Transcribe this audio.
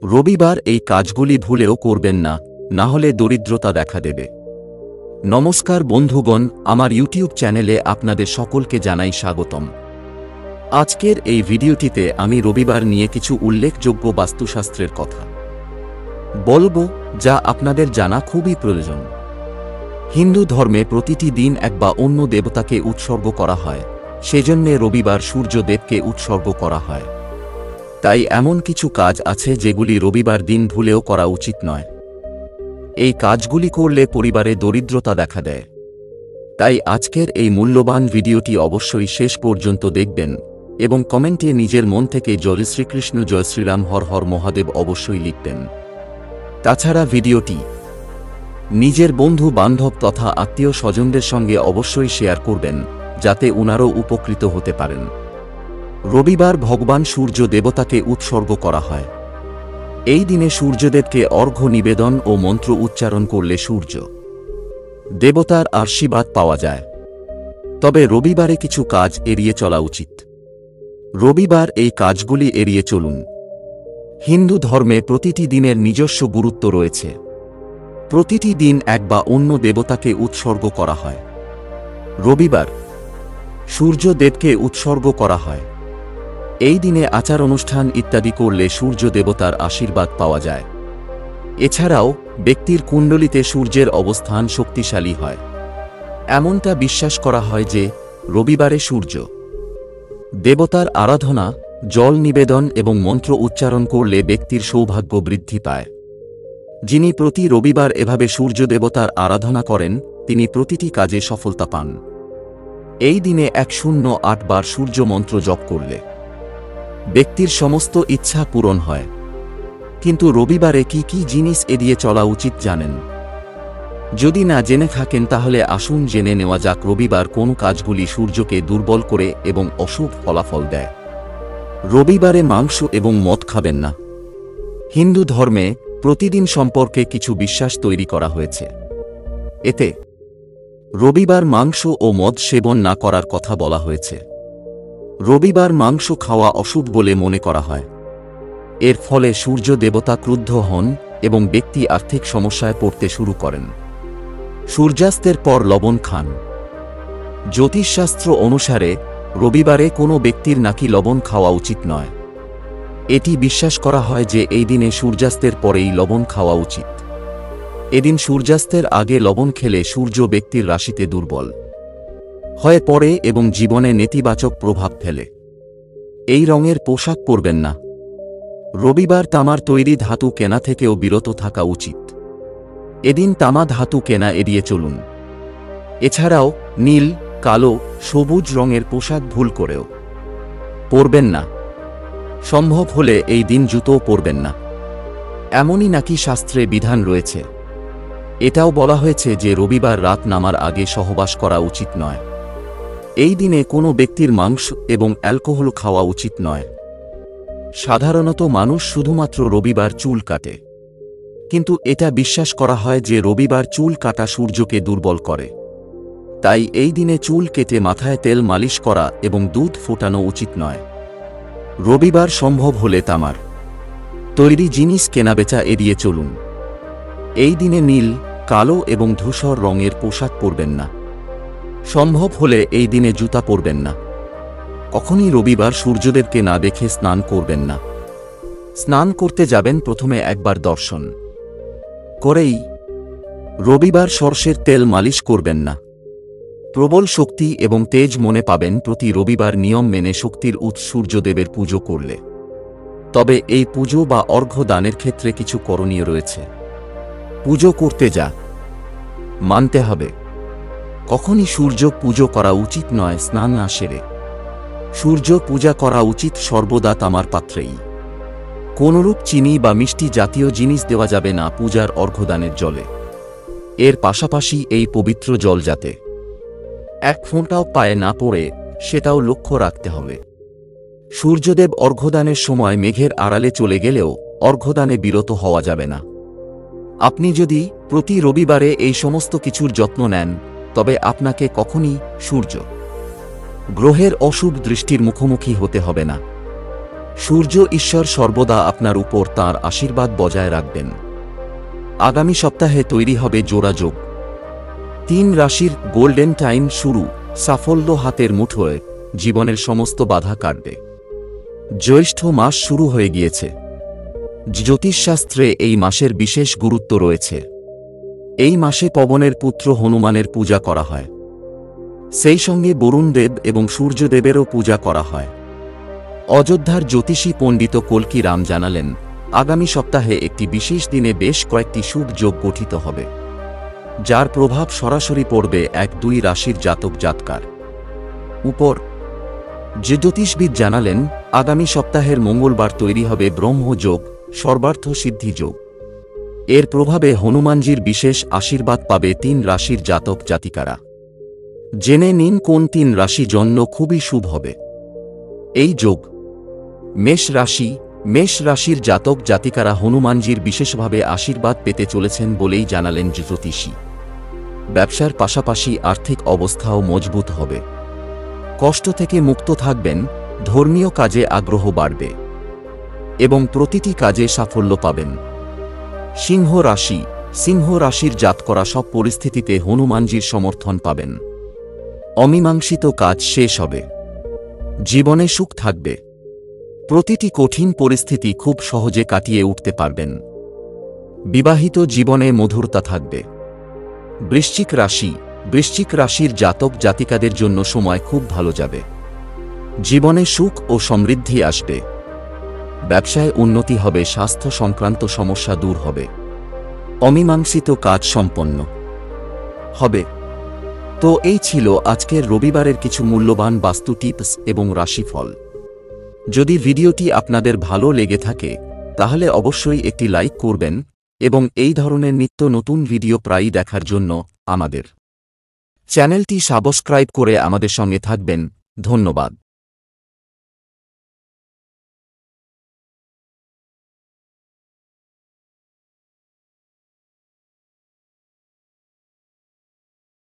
রবিবার এই কাজগুলি ভুলেও করবেন না, না হলে দরিদ্রতা দেখা দেবে। নমস্কার বন্ধুগণ, আমার ইউটিউব চ্যানেলে আপনাদের সকলকে জানাই স্বাগতম। আজকের এই ভিডিওটিতে আমি রবিবার নিয়ে কিছু উল্লেখযোগ্য বাস্তুশাস্ত্রের কথা বলবো, যা আপনাদের জানা খুবই প্রয়োজন। হিন্দু ধর্মে প্রতিটি দিন এক বা অন্য দেবতাকে উৎসর্গ করা হয়, সেজন্য রবিবার সূর্যদেবকে উৎসর্গ করা হয়। তাই এমন কিছু কাজ আছে যেগুলি রবিবার দিন ভুলেও করা উচিত নয়। এই কাজগুলি করলে পরিবারে দরিদ্রতা দেখা দেয়। তাই আজকের এই মূল্যবান ভিডিওটি অবশ্যই শেষ পর্যন্ত দেখবেন এবং কমেন্টে নিজের মন থেকে জয় শ্রীকৃষ্ণ, জয় শ্রীরাম, হর হর মহাদেব অবশ্যই লিখবেন। তাছাড়া ভিডিওটি নিজের বন্ধু বান্ধব তথা আত্মীয় স্বজনদের সঙ্গে অবশ্যই শেয়ার করবেন, যাতে উনারও উপকৃত হতে পারেন। রবিবার ভগবান সূর্য দেবতাকে উৎসর্গ করা হয়। এই দিনে সূর্যদেবকে অর্ঘ্য নিবেদন ও মন্ত্র উচ্চারণ করলে সূর্য দেবতার আশীর্বাদ পাওয়া যায়। তবে রবিবারে কিছু কাজ এড়িয়ে চলা উচিত। রবিবার এই কাজগুলি এড়িয়ে চলুন। হিন্দু ধর্মে প্রতিটি দিনের নিজস্ব গুরুত্ব রয়েছে। প্রতিটি দিন এক বা অন্য দেবতাকে উৎসর্গ করা হয়। রবিবার সূর্যদেবকে উৎসর্গ করা হয়। এই দিনে আচার অনুষ্ঠান ইত্যাদি করলে সূর্য দেবতার আশীর্বাদ পাওয়া যায়। এছাড়াও ব্যক্তির কুণ্ডলিতে সূর্যের অবস্থান শক্তিশালী হয়। এমনটা বিশ্বাস করা হয় যে রবিবারে সূর্য দেবতার আরাধনা, জল নিবেদন এবং মন্ত্র উচ্চারণ করলে ব্যক্তির সৌভাগ্য বৃদ্ধি পায়। যিনি প্রতি রবিবার এভাবে সূর্য দেবতার আরাধনা করেন, তিনি প্রতিটি কাজে সফলতা পান। এই দিনে 108 বার সূর্য মন্ত্র জপ করলে ব্যক্তির সমস্ত ইচ্ছা পূরণ হয়। কিন্তু রবিবারে কি কি জিনিস এড়িয়ে চলা উচিত জানেন? যদি না জেনে থাকেন তাহলে আসুন জেনে নেওয়া যাক। রবিবার কোন কাজগুলি সূর্যকে দুর্বল করে এবং অশুভ ফলাফল দেয়। রবিবারে মাংস এবং মদ খাবেন না। হিন্দু ধর্মে প্রতিদিন সম্পর্কে কিছু বিশ্বাস তৈরি করা হয়েছে। এতে রবিবার মাংস ও মদ সেবন না করার কথা বলা হয়েছে। রবিবার মাংস খাওয়া অশুভ বলে মনে করা হয়। এর ফলে সূর্য দেবতা ক্রুদ্ধ হন এবং ব্যক্তি আর্থিক সমস্যায় পড়তে শুরু করেন। সূর্যাস্তের পর লবণ খান। জ্যোতিষশাস্ত্র অনুসারে রবিবারে কোনো ব্যক্তির নাকি লবণ খাওয়া উচিত নয়। এটি বিশ্বাস করা হয় যে এই দিনে সূর্যাস্তের পরেই লবণ খাওয়া উচিত। এদিন সূর্যাস্তের আগে লবণ খেলে সূর্য ব্যক্তির রাশিতে দুর্বল হয়ে পড়ে এবং জীবনে নেতিবাচক প্রভাব ফেলে। এই রঙের পোশাক পরবেন না। রবিবার তামার তৈরি ধাতু কেনা থেকেও বিরত থাকা উচিত। এদিন তামা ধাতু কেনা এড়িয়ে চলুন। এছাড়াও নীল, কালো, সবুজ রঙের পোশাক ভুল করেও পরবেন না। সম্ভব হলে এই দিন জুতো পরবেন না। এমনই নাকি শাস্ত্রে বিধান রয়েছে। এটাও বলা হয়েছে যে রবিবার রাত নামার আগে সহবাস করা উচিত নয়। এই দিনে কোনো ব্যক্তির মাংস এবং অ্যালকোহল খাওয়া উচিত নয়। সাধারণত মানুষ শুধুমাত্র রবিবার চুল কাটে, কিন্তু এটা বিশ্বাস করা হয় যে রবিবার চুল কাটা সূর্যকে দুর্বল করে। তাই এই দিনে চুল কেটে মাথায় তেল মালিশ করা এবং দুধ ফোটানো উচিত নয়। রবিবার সম্ভব হলে তামার তৈরি জিনিস কেনাবেচা এড়িয়ে চলুন। এই দিনে নীল, কালো এবং ধূসর রঙের পোশাক পরবেন না। সম্ভব হলে এই দিনে জুতা পরবেন না। কখনই রবিবার সূর্যদেবকে না দেখে স্নান করবেন না। স্নান করতে যাবেন প্রথমে একবার দর্শন করেই। রবিবার সরষের তেল মালিশ করবেন না। প্রবল শক্তি এবং তেজ মনে পাবেন প্রতি রবিবার নিয়ম মেনে শক্তির উৎস সূর্যদেবের পুজো করলে। তবে এই পুজো বা অর্ঘ্য দানের ক্ষেত্রে কিছু করণীয় রয়েছে। পুজো করতে যা মানতে হবে। কখনই সূর্য পুজো করা উচিত নয় স্নান না সেরে। সূর্য পূজা করা উচিত সর্বদা তামার পাত্রেই। কোনরূপ চিনি বা মিষ্টি জাতীয় জিনিস দেওয়া যাবে না পূজার অর্ঘ্যদানের জলে। এর পাশাপাশি এই পবিত্র জল যাতে এক ফোঁটাও পায়ে না পড়ে, সেটাও লক্ষ্য রাখতে হবে। সূর্যদেব অর্ঘ্যদানের সময় মেঘের আড়ালে চলে গেলেও অর্ঘ্যদানে বিরত হওয়া যাবে না। আপনি যদি প্রতি রবিবারে এই সমস্ত কিছুর যত্ন নেন, তবে আপনাকে কখনই সূর্য গ্রহের অশুভ দৃষ্টির মুখোমুখি হতে হবে না। সূর্য ঈশ্বর সর্বদা আপনার উপর তাঁর আশীর্বাদ বজায় রাখবেন। আগামী সপ্তাহে তৈরি হবে জোড়াযোগ। 3 রাশির গোল্ডেন টাইম শুরু, সাফল্য হাতের মুঠোয়, জীবনের সমস্ত বাধা কাটবে। জ্যৈষ্ঠ মাস শুরু হয়ে গিয়েছে। জ্যোতিষশাস্ত্রে এই মাসের বিশেষ গুরুত্ব রয়েছে। এই মাসে পবনের পুত্র হনুমানের পূজা করা হয়। সেই সঙ্গে বরুণদেব এবং সূর্যদেবেরও পূজা করা হয়। অযোধ্যার জ্যোতিষী পণ্ডিত কল্কি রাম জানালেন, আগামী সপ্তাহে একটি বিশেষ দিনে বেশ কয়েকটি শুভ যোগ গঠিত হবে, যার প্রভাব সরাসরি পড়বে 1-2 রাশির জাতক জাতকার উপর। যে জ্যোতিষবিদ জানালেন, আগামী সপ্তাহের মঙ্গলবার তৈরি হবে ব্রহ্মযোগ, সর্বার্থ সিদ্ধি যোগ। এর প্রভাবে হনুমানজির বিশেষ আশীর্বাদ পাবে 3 রাশির জাতক জাতিকারা। জেনে নিন কোন 3 রাশি জন্য খুবই শুভ হবে এই যোগ। মেষ রাশি। মেষ রাশির জাতক জাতিকারা হনুমানজির বিশেষভাবে আশীর্বাদ পেতে চলেছেন বলেই জানালেন জ্যোতিষী। ব্যবসার পাশাপাশি আর্থিক অবস্থাও মজবুত হবে। কষ্ট থেকে মুক্ত থাকবেন, ধর্মীয় কাজে আগ্রহ বাড়বে এবং প্রতিটি কাজে সাফল্য পাবেন। সিংহ রাশি। সিংহ রাশির জাতকরা সব পরিস্থিতিতে হনুমানজির সমর্থন পাবেন। অমীমাংসিত কাজ শেষ হবে। জীবনে সুখ থাকবে। প্রতিটি কঠিন পরিস্থিতি খুব সহজে কাটিয়ে উঠতে পারবেন। বিবাহিত জীবনে মধুরতা থাকবে। বৃশ্চিক রাশি। বৃশ্চিক রাশির জাতক জাতিকাদের জন্য সময় খুব ভালো যাবে। জীবনে সুখ ও সমৃদ্ধি আসবে। ব্যবসায় উন্নতি হবে, স্বাস্থ্য সংক্রান্ত সমস্যা দূর হবে। অমীমাংসিত কাজ সম্পন্ন হবে। তো এই ছিল আজকের রবিবারের কিছু মূল্যবান বাস্তু টিপস এবং রাশিফল। যদি ভিডিওটি আপনাদের ভালো লেগে থাকে তাহলে অবশ্যই একটি লাইক করবেন এবং এই ধরনের নিত্য নতুন ভিডিও প্রায়ই দেখার জন্য আমাদের চ্যানেলটি সাবস্ক্রাইব করে আমাদের সঙ্গে থাকবেন। ধন্যবাদ।